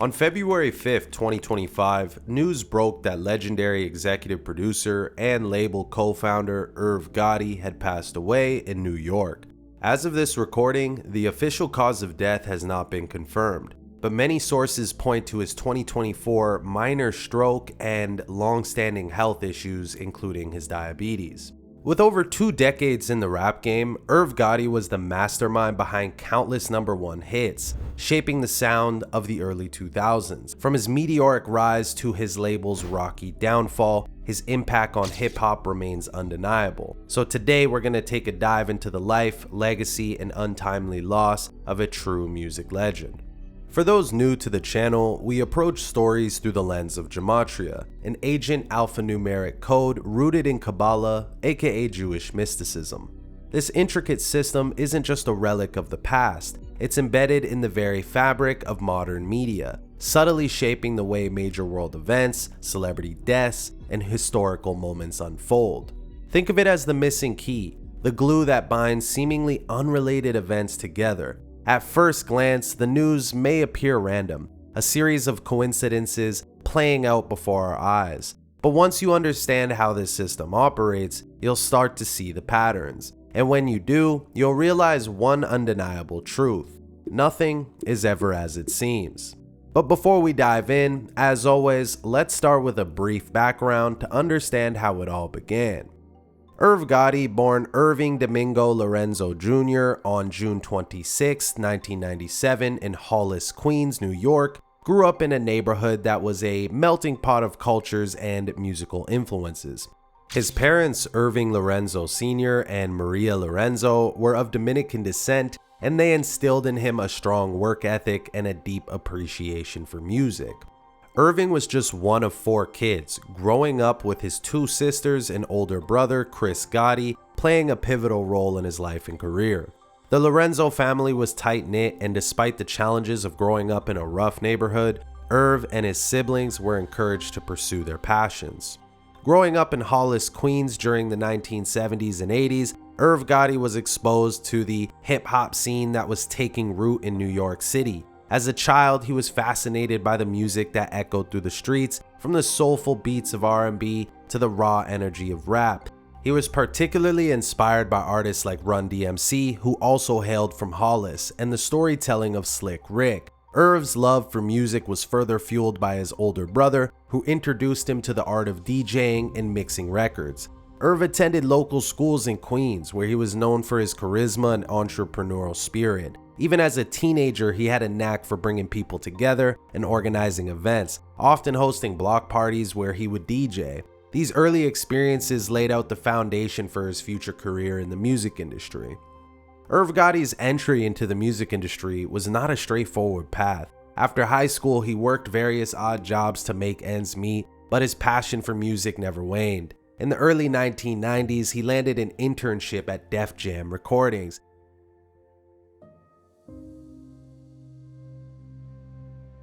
On February 5th, 2025, news broke that legendary executive producer and label co-founder Irv Gotti had passed away in New York. As of this recording, the official cause of death has not been confirmed, but many sources point to his 2024 minor stroke and long-standing health issues, including his diabetes. With over 2 decades in the rap game, Irv Gotti was the mastermind behind countless #1 hits, shaping the sound of the early 2000s. From his meteoric rise to his label's rocky downfall, his impact on hip-hop remains undeniable. So today we're going to take a dive into the life, legacy, and untimely loss of a true music legend. For those new to the channel, we approach stories through the lens of gematria, an ancient alphanumeric code rooted in Kabbalah, aka Jewish mysticism. This intricate system isn't just a relic of the past, it's embedded in the very fabric of modern media, subtly shaping the way major world events, celebrity deaths, and historical moments unfold. Think of it as the missing key, the glue that binds seemingly unrelated events together. At first glance, the news may appear random, a series of coincidences playing out before our eyes. But once you understand how this system operates, you'll start to see the patterns. And when you do, you'll realize one undeniable truth: nothing is ever as it seems. But before we dive in, as always, let's start with a brief background to understand how it all began. Irv Gotti, born Irving Domingo Lorenzo Jr. on June 26, 1997 in Hollis, Queens, New York, grew up in a neighborhood that was a melting pot of cultures and musical influences. His parents, Irving Lorenzo Sr. and Maria Lorenzo, were of Dominican descent, and they instilled in him a strong work ethic and a deep appreciation for music. Irving was just one of 4 kids, growing up with his 2 sisters and older brother, Chris Gotti, playing a pivotal role in his life and career. The Lorenzo family was tight-knit, and despite the challenges of growing up in a rough neighborhood, Irv and his siblings were encouraged to pursue their passions. Growing up in Hollis, Queens during the 1970s and 80s, Irv Gotti was exposed to the hip-hop scene that was taking root in New York City. As a child, he was fascinated by the music that echoed through the streets, from the soulful beats of R&B to the raw energy of rap. He was particularly inspired by artists like Run DMC, who also hailed from Hollis, and the storytelling of Slick Rick. Irv's love for music was further fueled by his older brother, who introduced him to the art of DJing and mixing records. Irv attended local schools in Queens, where he was known for his charisma and entrepreneurial spirit. Even as a teenager, he had a knack for bringing people together and organizing events, often hosting block parties where he would DJ. These early experiences laid out the foundation for his future career in the music industry. Irv Gotti's entry into the music industry was not a straightforward path. After high school, he worked various odd jobs to make ends meet, but his passion for music never waned. In the early 1990s, he landed an internship at Def Jam Recordings,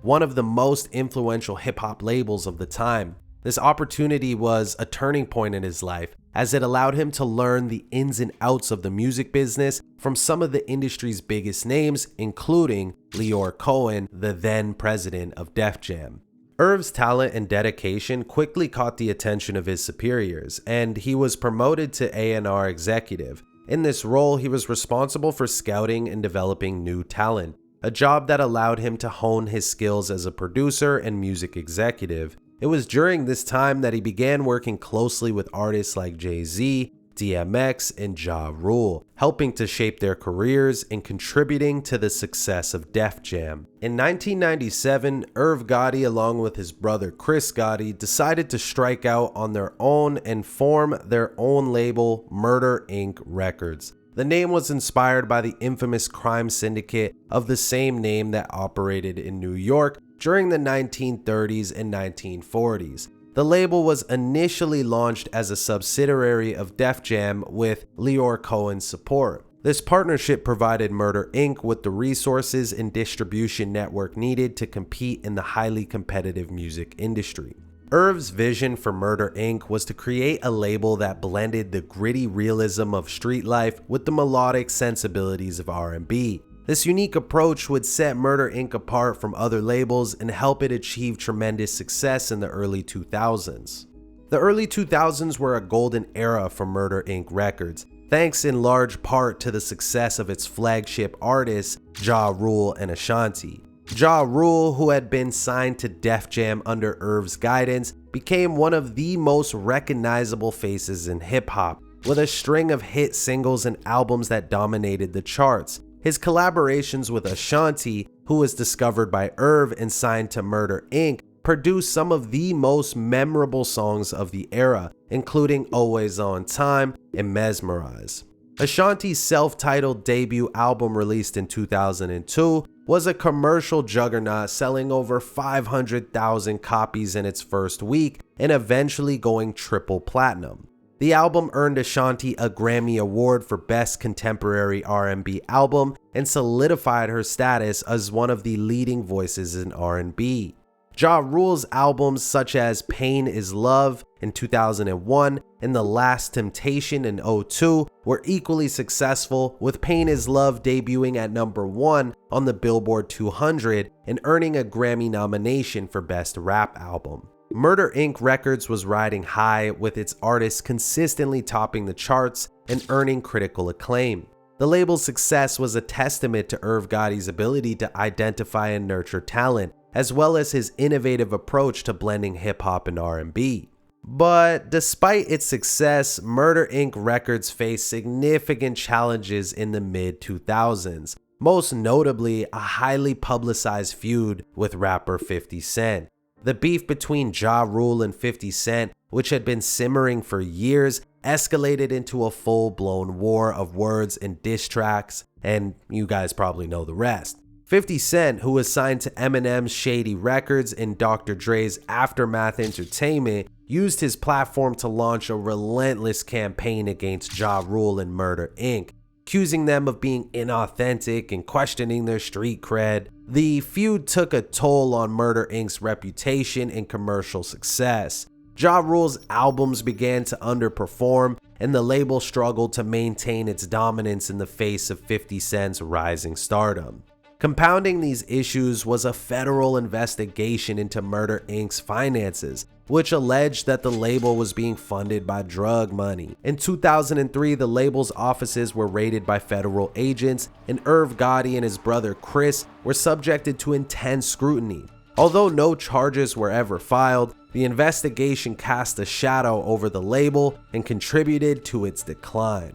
one of the most influential hip-hop labels of the time. This opportunity was a turning point in his life, as it allowed him to learn the ins and outs of the music business from some of the industry's biggest names, including Lyor Cohen, the then president of Def Jam. Irv's talent and dedication quickly caught the attention of his superiors, and he was promoted to A&R executive. In this role, he was responsible for scouting and developing new talent, a job that allowed him to hone his skills as a producer and music executive. It was during this time that he began working closely with artists like Jay-Z, DMX, and Ja Rule, helping to shape their careers and contributing to the success of Def Jam. In 1997, Irv Gotti, along with his brother Chris Gotti, decided to strike out on their own and form their own label, Murder Inc. Records. The name was inspired by the infamous crime syndicate of the same name that operated in New York during the 1930s and 1940s. The label was initially launched as a subsidiary of Def Jam with Lyor Cohen's support. This partnership provided Murder Inc. with the resources and distribution network needed to compete in the highly competitive music industry. Irv's vision for Murder Inc. was to create a label that blended the gritty realism of street life with the melodic sensibilities of R&B. This unique approach would set Murder Inc. apart from other labels and help it achieve tremendous success in the early 2000s. The early 2000s were a golden era for Murder Inc. Records, thanks in large part to the success of its flagship artists, Ja Rule and Ashanti. Ja Rule, who had been signed to Def Jam under Irv's guidance, became one of the most recognizable faces in hip-hop, with a string of hit singles and albums that dominated the charts. His collaborations with Ashanti, who was discovered by Irv and signed to Murder Inc., produced some of the most memorable songs of the era, including Always on Time and Mesmerize. Ashanti's self-titled debut album, released in 2002, was a commercial juggernaut, selling over 500,000 copies in its first week and eventually going triple platinum. The album earned Ashanti a Grammy Award for Best Contemporary R&B Album and solidified her status as one of the leading voices in R&B. Ja Rule's albums such as Pain is Love in 2001 and The Last Temptation in 2002 were equally successful, with Pain is Love debuting at number 1 on the Billboard 200 and earning a Grammy nomination for Best Rap Album. Murder Inc. Records was riding high, with its artists consistently topping the charts and earning critical acclaim. The label's success was a testament to Irv Gotti's ability to identify and nurture talent, as well as his innovative approach to blending hip-hop and R&B. But despite its success, Murder Inc. Records faced significant challenges in the mid-2000s, most notably a highly publicized feud with rapper 50 Cent. The beef between Ja Rule and 50 Cent, which had been simmering for years, escalated into a full-blown war of words and diss tracks, and you guys probably know the rest. 50 Cent, who was signed to Eminem's Shady Records and Dr. Dre's Aftermath Entertainment, used his platform to launch a relentless campaign against Ja Rule and Murder Inc., accusing them of being inauthentic and questioning their street cred. The feud took a toll on Murder Inc.'s reputation and commercial success. Ja Rule's albums began to underperform, and the label struggled to maintain its dominance in the face of 50 Cent's rising stardom. Compounding these issues was a federal investigation into Murder Inc.'s finances, which alleged that the label was being funded by drug money. In 2003, the label's offices were raided by federal agents, and Irv Gotti and his brother Chris were subjected to intense scrutiny. Although no charges were ever filed, the investigation cast a shadow over the label and contributed to its decline.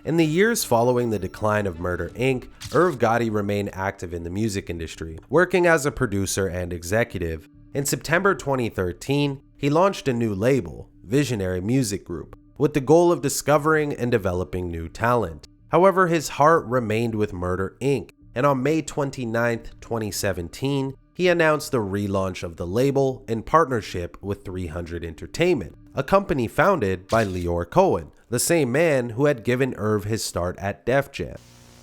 In the years following the decline of Murder Inc., Irv Gotti remained active in the music industry, working as a producer and executive. In September 2013, he launched a new label, Visionary Music Group, with the goal of discovering and developing new talent. However, his heart remained with Murder Inc., and on May 29, 2017, he announced the relaunch of the label in partnership with 300 Entertainment, a company founded by Leor Cohen, the same man who had given Irv his start at Def Jam.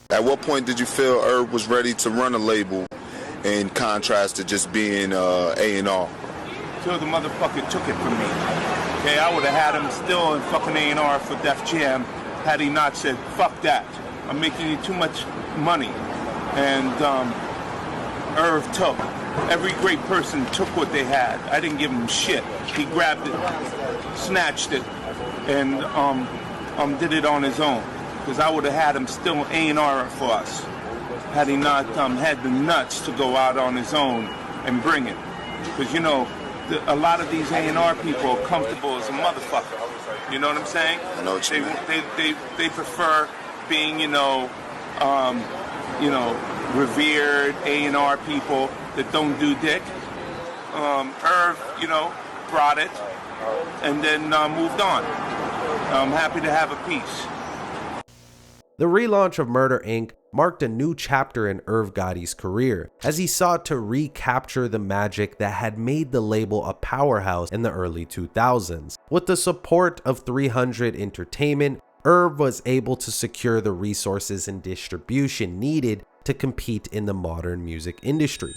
At what point did you feel Irv was ready to run a label in contrast to just being A&R? Till the motherfucker took it from me. Okay, I would have had him still in fucking A&R for Def Jam had he not said, fuck that, I'm making you too much money. And Irv took. Every great person took what they had. I didn't give him shit. He grabbed it, snatched it, and did it on his own. Because I would have had him still A&R for us, had he not had the nuts to go out on his own and bring it. Because, you know, a lot of these A&R people are comfortable as a motherfucker. You know what I'm saying? I know what you mean. They prefer being, revered A&R people that don't do dick. Irv, brought it and then moved on. I'm happy to have a piece. The relaunch of Murder Inc. marked a new chapter in Irv Gotti's career, as he sought to recapture the magic that had made the label a powerhouse in the early 2000s. With the support of 300 Entertainment, Irv was able to secure the resources and distribution needed to compete in the modern music industry.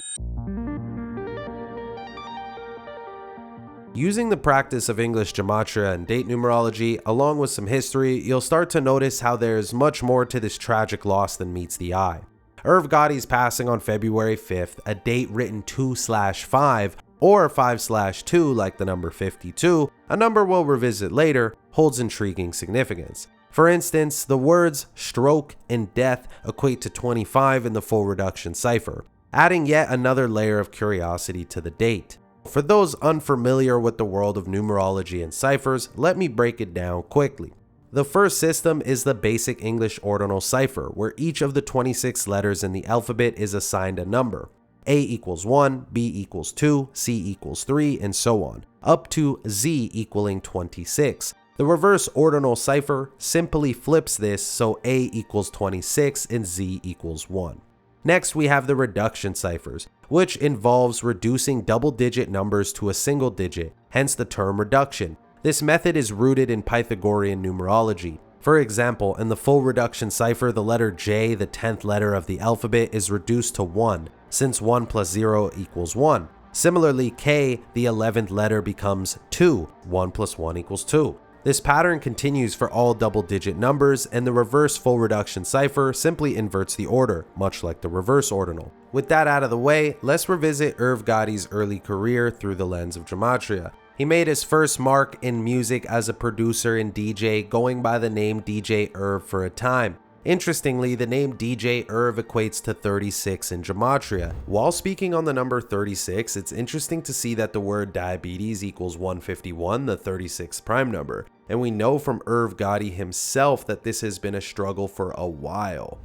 Using the practice of English gematria and date numerology, along with some history, you'll start to notice how there's much more to this tragic loss than meets the eye. Irv Gotti's passing on February 5th, a date written 2/5 or 5/2 like the number 52, a number we'll revisit later, holds intriguing significance. For instance, the words stroke and death equate to 25 in the full reduction cipher, adding yet another layer of curiosity to the date. For those unfamiliar with the world of numerology and ciphers, let me break it down quickly. The first system is the basic English ordinal cipher, where each of the 26 letters in the alphabet is assigned a number. A equals 1, B equals 2, C equals 3, and so on, up to Z equaling 26. The reverse ordinal cipher simply flips this so A equals 26 and Z equals 1. Next, we have the reduction ciphers, which involves reducing double-digit numbers to a single digit, hence the term reduction. This method is rooted in Pythagorean numerology. For example, in the full reduction cipher, the letter J, the 10th letter of the alphabet, is reduced to 1, since 1 plus 0 equals 1. Similarly, K, the 11th letter, becomes 2, 1 plus 1 equals 2. This pattern continues for all double-digit numbers, and the reverse full reduction cipher simply inverts the order, much like the reverse ordinal. With that out of the way, let's revisit Irv Gotti's early career through the lens of gematria. He made his first mark in music as a producer and DJ, going by the name DJ Irv for a time. Interestingly, the name DJ Irv equates to 36 in gematria. While speaking on the number 36, it's interesting to see that the word diabetes equals 151, the 36th prime number, and we know from Irv Gotti himself that this has been a struggle for a while.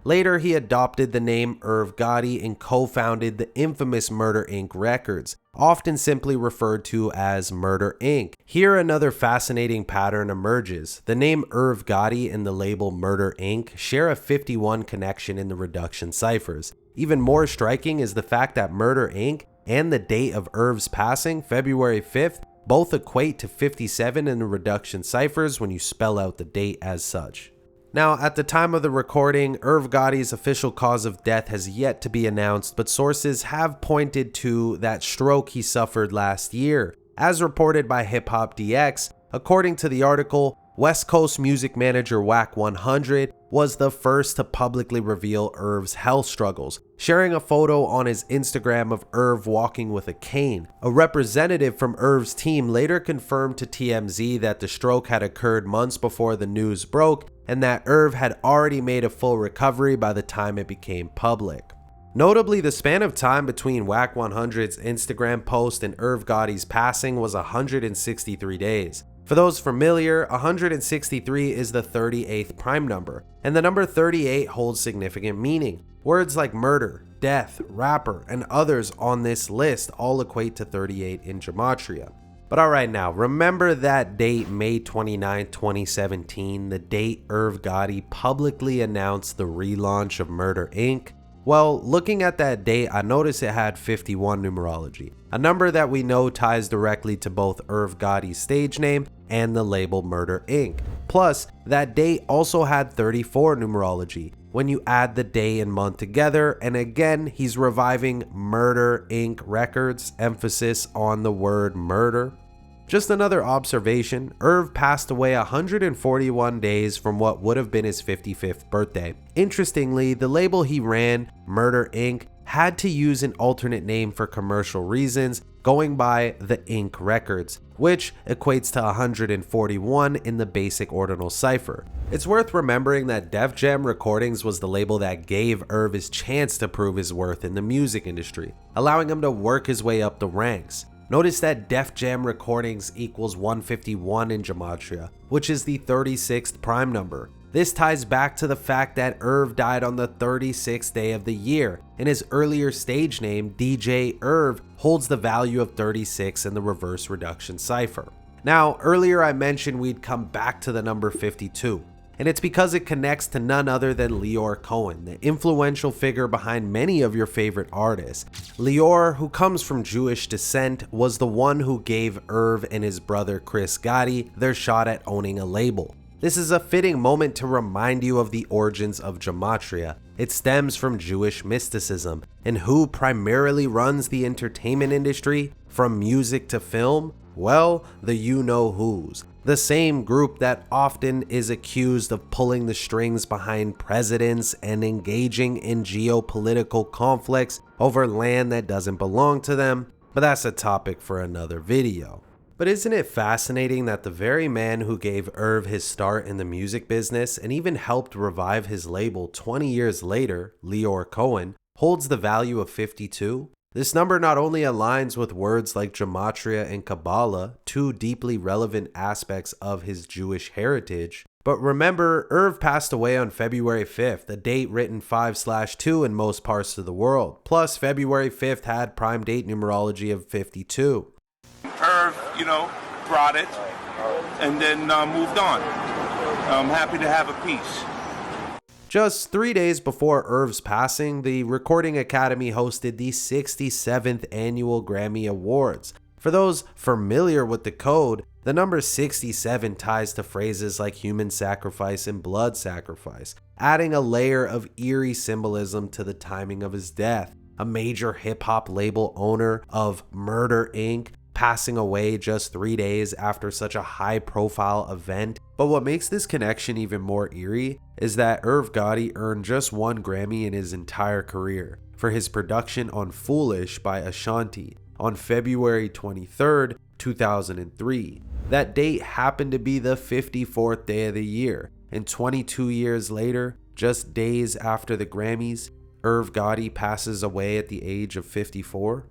Later, he adopted the name Irv Gotti and co-founded the infamous Murder Inc. Records, often simply referred to as Murder Inc. Here, another fascinating pattern emerges. The name Irv Gotti and the label Murder Inc. share a 51 connection in the reduction ciphers. Even more striking is the fact that Murder Inc. and the date of Irv's passing, February 5th, both equate to 57 in the reduction ciphers when you spell out the date as such. Now, at the time of the recording, Irv Gotti's official cause of death has yet to be announced, but sources have pointed to that stroke he suffered last year. As reported by Hip Hop DX, according to the article, West Coast music manager Whack 100 was the first to publicly reveal Irv's health struggles, sharing a photo on his Instagram of Irv walking with a cane. A representative from Irv's team later confirmed to TMZ that the stroke had occurred months before the news broke, and that Irv had already made a full recovery by the time it became public. Notably, the span of time between Whack 100's Instagram post and Irv Gotti's passing was 163 days. For those familiar, 163 is the 38th prime number, and the number 38 holds significant meaning. Words like murder, death, rapper, and others on this list all equate to 38 in gematria. But alright, now remember that date, May 29, 2017, the date Irv Gotti publicly announced the relaunch of Murder Inc.? Well, looking at that date, I noticed it had 51 numerology, a number that we know ties directly to both Irv Gotti's stage name and the label Murder Inc. Plus, that date also had 34 numerology when you add the day and month together, and again, he's reviving Murder Inc. Records, emphasis on the word murder. Just another observation, Irv passed away 141 days from what would have been his 55th birthday. Interestingly, the label he ran, Murder Inc., had to use an alternate name for commercial reasons, going by the Inc. Records, which equates to 141 in the basic ordinal cipher. It's worth remembering that Def Jam Recordings was the label that gave Irv his chance to prove his worth in the music industry, allowing him to work his way up the ranks. Notice that Def Jam Recordings equals 151 in gematria, which is the 36th prime number. This ties back to the fact that Irv died on the 36th day of the year, and his earlier stage name, DJ Irv, holds the value of 36 in the reverse reduction cipher. Now, earlier I mentioned we'd come back to the number 52, and it's because it connects to none other than Leor Cohen, the influential figure behind many of your favorite artists. Leor, who comes from Jewish descent, was the one who gave Irv and his brother Chris Gotti their shot at owning a label. This is a fitting moment to remind you of the origins of gematria. It stems from Jewish mysticism, and who primarily runs the entertainment industry, from music to film? Well, the you-know-whos. the same group that often is accused of pulling the strings behind presidents and engaging in geopolitical conflicts over land that doesn't belong to them, but that's a topic for another video. But isn't it fascinating that the very man who gave Irv his start in the music business and even helped revive his label 20 years later, Leor Cohen, holds the value of 52? This number not only aligns with words like gematria and Kabbalah, two deeply relevant aspects of his Jewish heritage, but remember, Irv passed away on February 5th, a date written 5/2 in most parts of the world. Plus, February 5th had prime date numerology of 52. Irv, brought it and then moved on. I'm happy to have a piece. Just 3 days before Irv's passing, the Recording Academy hosted the 67th Annual Grammy Awards. For those familiar with Decode, the number 67 ties to phrases like human sacrifice and blood sacrifice, adding a layer of eerie symbolism to the timing of his death. A major hip-hop label owner of Murder Inc. passing away just 3 days after such a high-profile event. But what makes this connection even more eerie is that Irv Gotti earned just one Grammy in his entire career for his production on Foolish by Ashanti on February 23rd, 2003. That date happened to be the 54th day of the year, and 22 years later, just days after the Grammys, Irv Gotti passes away at the age of 54.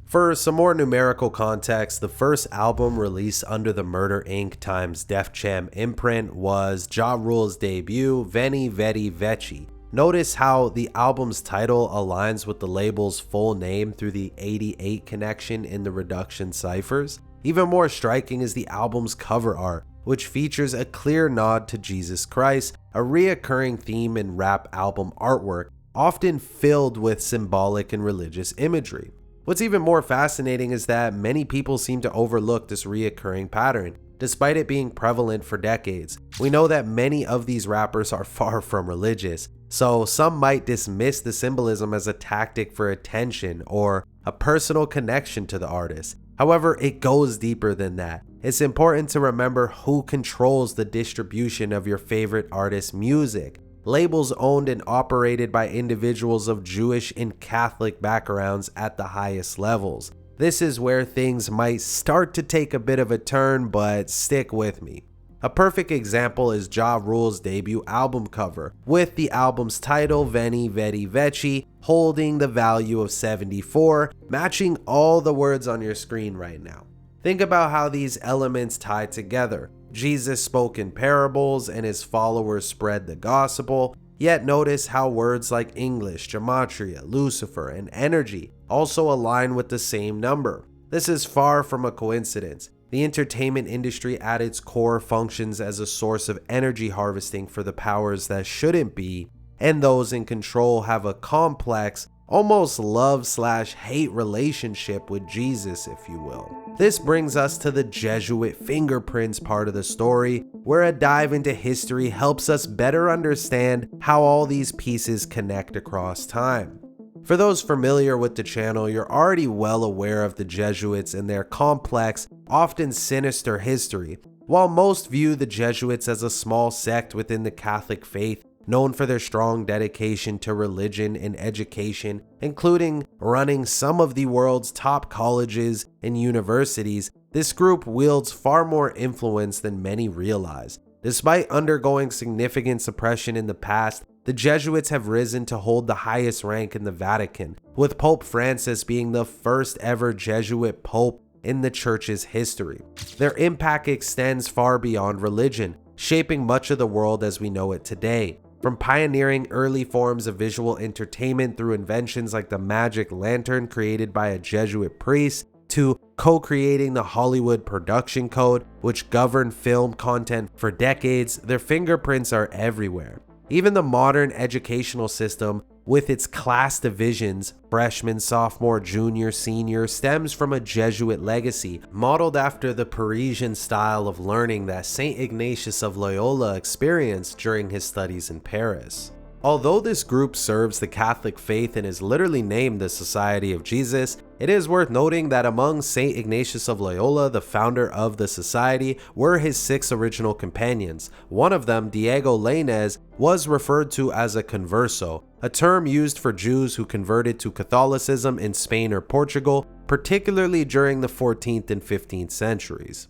For some more numerical context, the first album released under the Murder Inc. times Def Jam imprint was Ja Rule's debut, Veni Vidi Vici. Notice how the album's title aligns with the label's full name through the 88 connection in the reduction ciphers. Even more striking is the album's cover art, which features a clear nod to Jesus Christ, a reoccurring theme in rap album artwork, often filled with symbolic and religious imagery. What's even more fascinating is that many people seem to overlook this reoccurring pattern, despite it being prevalent for decades. We know that many of these rappers are far from religious, so some might dismiss the symbolism as a tactic for attention or a personal connection to the artist. However, it goes deeper than that. It's important to remember who controls the distribution of your favorite artist's music. Labels owned and operated by individuals of Jewish and Catholic backgrounds at the highest levels. This is where things might start to take a bit of a turn, but stick with me. A perfect example is Ja Rule's debut album cover, with the album's title Veni Vidi Vici holding the value of 74, matching all the words on your screen right now. Think about how these elements tie together. Jesus spoke in parables and his followers spread the gospel, yet notice how words like English, gematria, Lucifer, and energy also align with the same number. This is far from a coincidence. The entertainment industry at its core functions as a source of energy harvesting for the powers that shouldn't be, and those in control have a complex, almost love/hate relationship with Jesus, if you will. This brings us to the Jesuit fingerprints part of the story, where a dive into history helps us better understand how all these pieces connect across time. For those familiar with the channel, you're already well aware of the Jesuits and their complex, often sinister history. While most view the Jesuits as a small sect within the Catholic faith, known for their strong dedication to religion and education, including running some of the world's top colleges and universities, this group wields far more influence than many realize. Despite undergoing significant suppression in the past, the Jesuits have risen to hold the highest rank in the Vatican, with Pope Francis being the first ever Jesuit pope in the church's history. Their impact extends far beyond religion, shaping much of the world as we know it today. From pioneering early forms of visual entertainment through inventions like the magic lantern created by a Jesuit priest, to co-creating the Hollywood production code, which governed film content for decades, their fingerprints are everywhere. Even the modern educational system, with its class divisions, freshman, sophomore, junior, senior, stems from a Jesuit legacy, modeled after the Parisian style of learning that St. Ignatius of Loyola experienced during his studies in Paris. Although this group serves the Catholic faith and is literally named the Society of Jesus, it is worth noting that among St. Ignatius of Loyola, the founder of the society, were his 6 original companions. One of them, Diego Lainez, was referred to as a converso, a term used for Jews who converted to Catholicism in Spain or Portugal, particularly during the 14th and 15th centuries.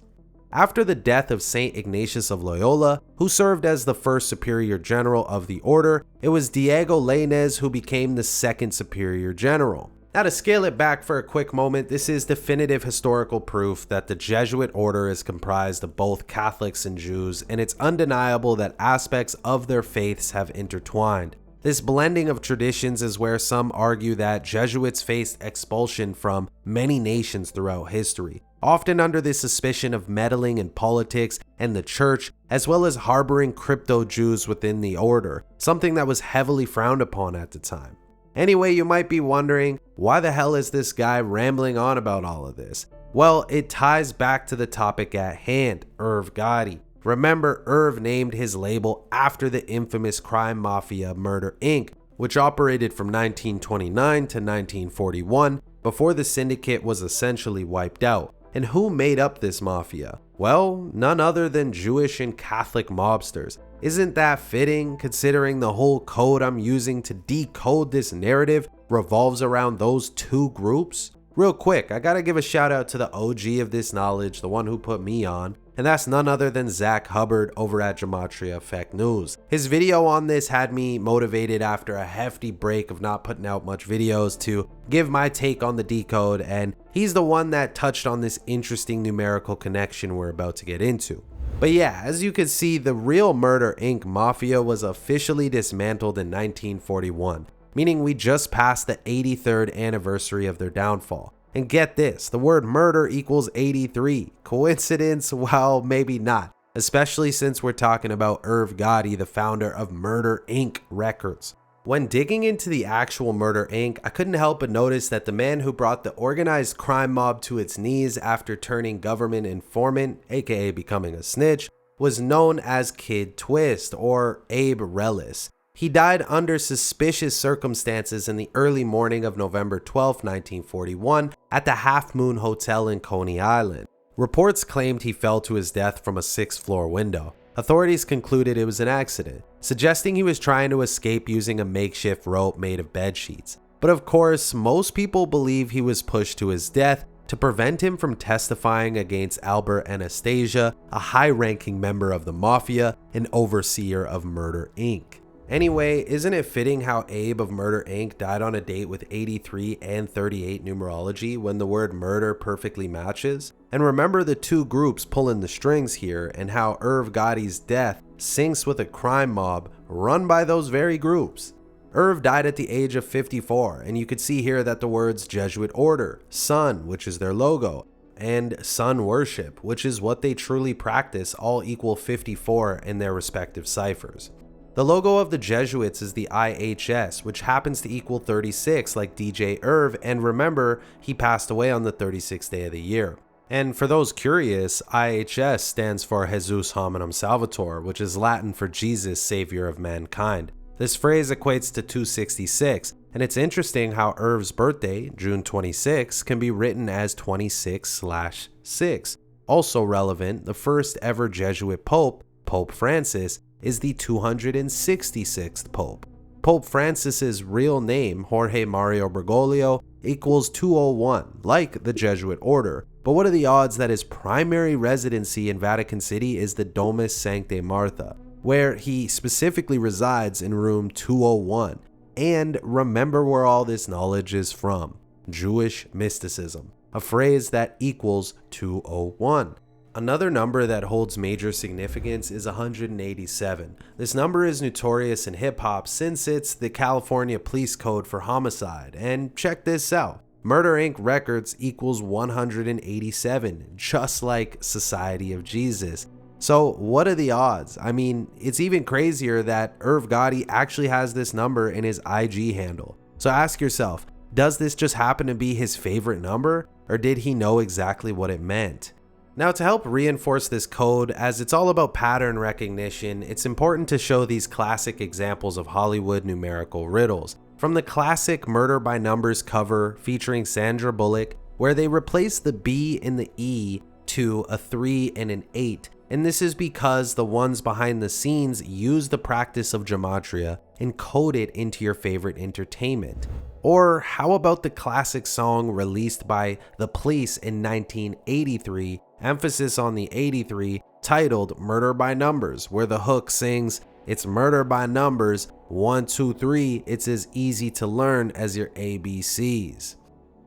After the death of St. Ignatius of Loyola, who served as the first superior general of the order, it was Diego Lainez who became the second superior general. Now, to scale it back for a quick moment, this is definitive historical proof that the Jesuit order is comprised of both Catholics and Jews, and it's undeniable that aspects of their faiths have intertwined. This blending of traditions is where some argue that Jesuits faced expulsion from many nations throughout history, often under the suspicion of meddling in politics and the church, as well as harboring crypto-Jews within the order, something that was heavily frowned upon at the time. Anyway, you might be wondering, why the hell is this guy rambling on about all of this? Well, it ties back to the topic at hand, Irv Gotti. Remember, Irv named his label after the infamous crime mafia Murder Inc., which operated from 1929 to 1941 before the syndicate was essentially wiped out. And who made up this mafia? Well, none other than Jewish and Catholic mobsters. Isn't that fitting, considering the whole code I'm using to decode this narrative revolves around those 2 groups? Real quick, I gotta give a shout out to the OG of this knowledge, the one who put me on, and that's none other than Zach Hubbard over at Gematria Effect News. His video on this had me motivated after a hefty break of not putting out much videos to give my take on the decode, and he's the one that touched on this interesting numerical connection we're about to get into. But yeah, as you can see, the real Murder Inc. mafia was officially dismantled in 1941, meaning we just passed the 83rd anniversary of their downfall. And get this, the word murder equals 83. Coincidence? Well, maybe not, especially since we're talking about Irv Gotti, the founder of Murder Inc. Records. When digging into the actual Murder Inc., I couldn't help but notice that the man who brought the organized crime mob to its knees after turning government informant, aka becoming a snitch, was known as Kid Twist, or Abe Relis. He died under suspicious circumstances in the early morning of November 12, 1941, at the Half Moon Hotel in Coney Island. Reports claimed he fell to his death from a 6th-floor window. Authorities concluded it was an accident, suggesting he was trying to escape using a makeshift rope made of bed sheets. But of course, most people believe he was pushed to his death to prevent him from testifying against Albert Anastasia, a high-ranking member of the mafia and overseer of Murder Inc. Anyway, isn't it fitting how Abe of Murder Inc. died on a date with 83 and 38 numerology when the word murder perfectly matches? And remember the 2 groups pulling the strings here, and how Irv Gotti's death syncs with a crime mob run by those very groups. Irv died at the age of 54, and you could see here that the words Jesuit Order, Sun, which is their logo, and Sun Worship, which is what they truly practice, all equal 54 in their respective ciphers. The logo of the Jesuits is the IHS, which happens to equal 36 like DJ Irv, and remember, he passed away on the 36th day of the year. And for those curious, IHS stands for Jesus Hominum Salvator, which is Latin for Jesus, Savior of Mankind. This phrase equates to 266, and it's interesting how Irv's birthday, June 26, can be written as 26/6. Also relevant, the first ever Jesuit pope, Pope Francis, is the 266th Pope. Pope Francis's real name, Jorge Mario Bergoglio, equals 201, like the Jesuit order. But what are the odds that his primary residency in Vatican City is the Domus Sanctae Martha, where he specifically resides in room 201? And remember where all this knowledge is from: Jewish mysticism, a phrase that equals 201. Another number that holds major significance is 187. This number is notorious in hip-hop since it's the California police code for homicide. And check this out: Murder Inc. Records equals 187, just like Society of Jesus. So what are the odds? I mean, it's even crazier that Irv Gotti actually has this number in his IG handle. So ask yourself, does this just happen to be his favorite number, or did he know exactly what it meant? Now, to help reinforce this code, as it's all about pattern recognition, it's important to show these classic examples of Hollywood numerical riddles. From the classic Murder by Numbers cover featuring Sandra Bullock, where they replace the B and the E to a 3 and an 8, and this is because the ones behind the scenes use the practice of gematria and code it into your favorite entertainment. Or how about the classic song released by The Police in 1983, emphasis on the 83, titled Murder by Numbers, where the hook sings, "It's murder by numbers, 1, 2, 3, it's as easy to learn as your ABCs."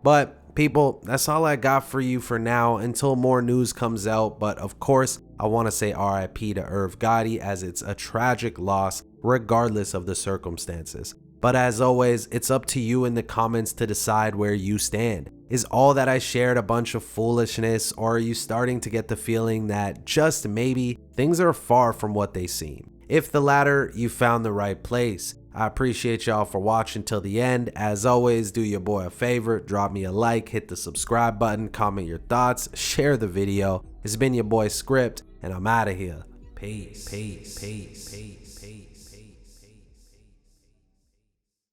But people, that's all I got for you for now until more news comes out. But of course, I want to say RIP to Irv Gotti, as it's a tragic loss regardless of the circumstances. But as always, it's up to you in the comments to decide where you stand. Is all that I shared a bunch of foolishness, or are you starting to get the feeling that just maybe things are far from what they seem? If the latter, you found the right place. I appreciate y'all for watching till the end. As always, do your boy a favor, drop me a like, hit the subscribe button, comment your thoughts, share the video. It's been your boy Script, and I'm out of here. Peace, peace, peace, peace.